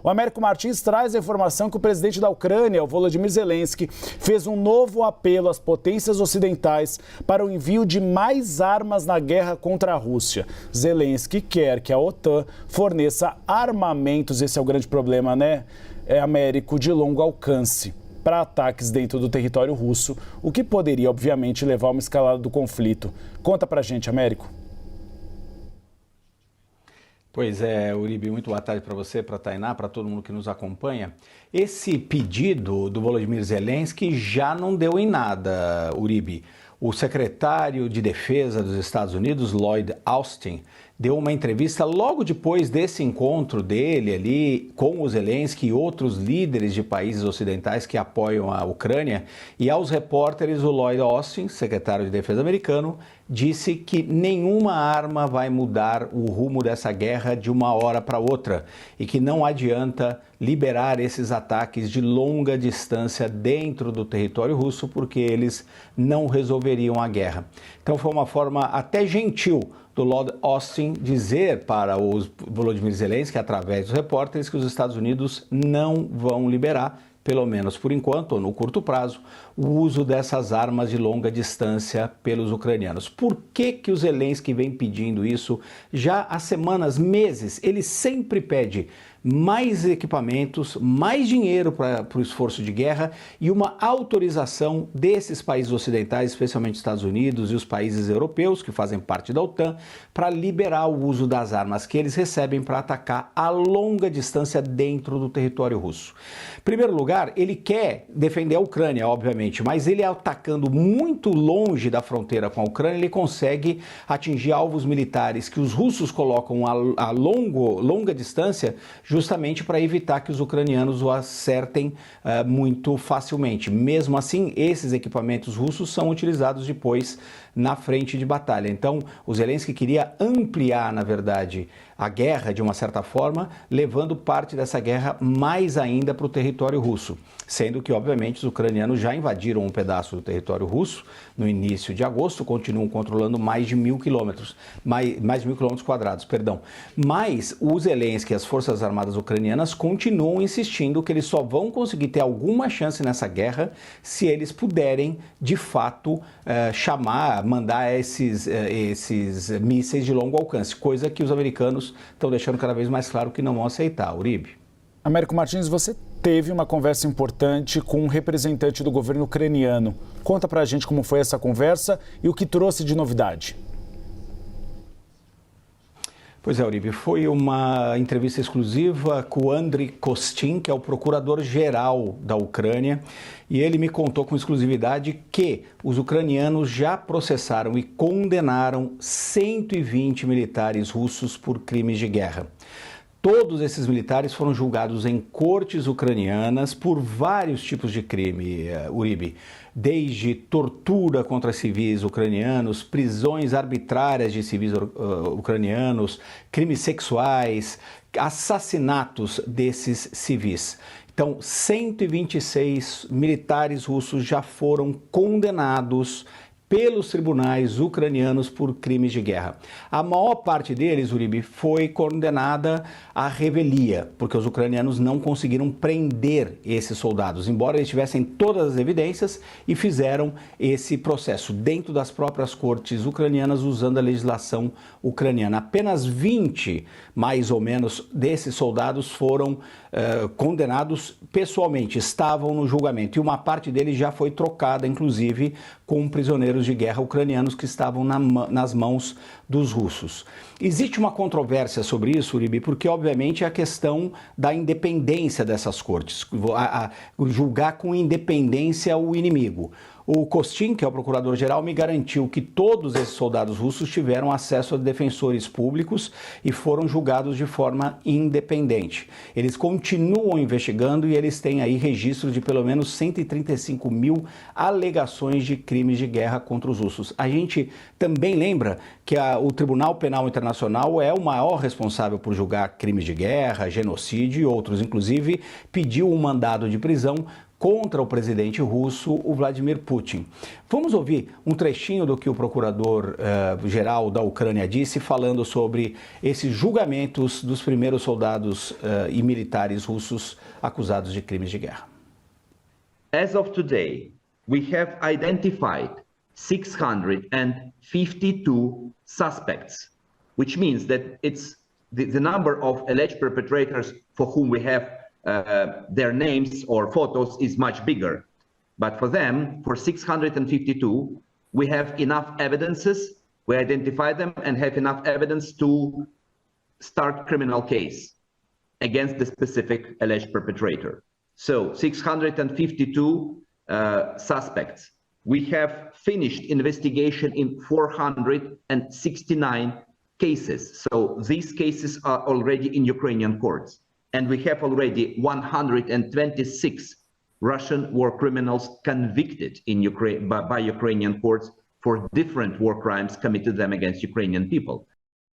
O Américo Martins traz a informação que o presidente da Ucrânia, o Volodymyr Zelensky, fez um novo apelo às potências ocidentais para o envio de mais armas na guerra contra a Rússia. Zelensky quer que a OTAN forneça armamentos, esse é o grande problema, né, Américo, de longo alcance, para ataques dentro do território russo, o que poderia, obviamente, levar a uma escalada do conflito. Conta pra gente, Américo. Pois é, Uribe, muito boa tarde para você, para a Tainá, para todo mundo que nos acompanha. Esse pedido do Volodymyr Zelensky já não deu em nada, Uribe. O secretário de Defesa dos Estados Unidos, Lloyd Austin, deu uma entrevista logo depois desse encontro dele ali com o Zelensky e outros líderes de países ocidentais que apoiam a Ucrânia. E aos repórteres, o Lloyd Austin, secretário de Defesa americano, disse que nenhuma arma vai mudar o rumo dessa guerra de uma hora para outra e que não adianta liberar esses ataques de longa distância dentro do território russo porque eles não resolveriam a guerra. Então foi uma forma até gentil do Lloyd Austin dizer para o Volodymyr Zelensky, através dos repórteres, que os Estados Unidos não vão liberar, pelo menos por enquanto, ou no curto prazo, o uso dessas armas de longa distância pelos ucranianos. Por que o Zelensky vem pedindo isso já há semanas, meses? Ele sempre pede mais equipamentos, mais dinheiro para o esforço de guerra e uma autorização desses países ocidentais, especialmente Estados Unidos e os países europeus que fazem parte da OTAN, para liberar o uso das armas que eles recebem para atacar a longa distância dentro do território russo. Em primeiro lugar, ele quer defender a Ucrânia, obviamente, mas ele atacando muito longe da fronteira com a Ucrânia, ele consegue atingir alvos militares que os russos colocam a longa distância, justamente para evitar que os ucranianos o acertem muito facilmente. Mesmo assim, esses equipamentos russos são utilizados depois na frente de batalha. Então, o Zelensky queria ampliar, na verdade, a guerra de uma certa forma, levando parte dessa guerra mais ainda para o território russo, sendo que, obviamente, os ucranianos já invadiram um pedaço do território russo no início de agosto, continuam controlando mais de 1.000 quilômetros, mais de 1.000 quilômetros quadrados, perdão. Mas o Zelensky e as Forças Armadas ucranianas continuam insistindo que eles só vão conseguir ter alguma chance nessa guerra se eles puderem, de fato, mandar esses mísseis de longo alcance, coisa que os americanos estão deixando cada vez mais claro que não vão aceitar. Uribe. Américo Martins, você teve uma conversa importante com um representante do governo ucraniano. Conta pra gente como foi essa conversa e o que trouxe de novidade. Pois é, Uribe, foi uma entrevista exclusiva com o Andriy Kostin, que é o procurador-geral da Ucrânia, e ele me contou com exclusividade que os ucranianos já processaram e condenaram 120 militares russos por crimes de guerra. Todos esses militares foram julgados em cortes ucranianas por vários tipos de crime, Uribe, desde tortura contra civis ucranianos, prisões arbitrárias de civis ucranianos, crimes sexuais, assassinatos desses civis. Então, 126 militares russos já foram condenados pelos tribunais ucranianos por crimes de guerra. A maior parte deles, Uribe, foi condenada à revelia, porque os ucranianos não conseguiram prender esses soldados, embora eles tivessem todas as evidências e fizeram esse processo dentro das próprias cortes ucranianas, usando a legislação ucraniana. Apenas 20, mais ou menos, desses soldados foram condenados pessoalmente, estavam no julgamento, e uma parte deles já foi trocada, inclusive, com prisioneiros de guerra ucranianos que estavam nas mãos dos russos. Existe uma controvérsia sobre isso, Uribe, porque obviamente é a questão da independência dessas cortes, julgar com independência o inimigo. O Kostin, que é o procurador-geral, me garantiu que todos esses soldados russos tiveram acesso a defensores públicos e foram julgados de forma independente. Eles continuam investigando e eles têm aí registros de pelo menos 135 mil alegações de crimes de guerra contra os russos. A gente também lembra que o Tribunal Penal Internacional é o maior responsável por julgar crimes de guerra, genocídio e outros. Inclusive, pediu um mandado de prisão contra o presidente russo, o Vladimir Putin. Vamos ouvir um trechinho do que o procurador-geral da Ucrânia disse, falando sobre esses julgamentos dos primeiros soldados e militares russos acusados de crimes de guerra. As of today, we have identified 652 suspects, which means that it's the number of alleged perpetrators for whom we have their names or photos is much bigger. But for them, for 652, we have enough evidences, we identify them and have enough evidence to start criminal case against the specific alleged perpetrator. So 652 suspects. We have finished investigation in 469 cases. So these cases are already in Ukrainian courts. And we have already 126 Russian war criminals convicted in Ukraine by Ukrainian courts for different war crimes committed them against Ukrainian people.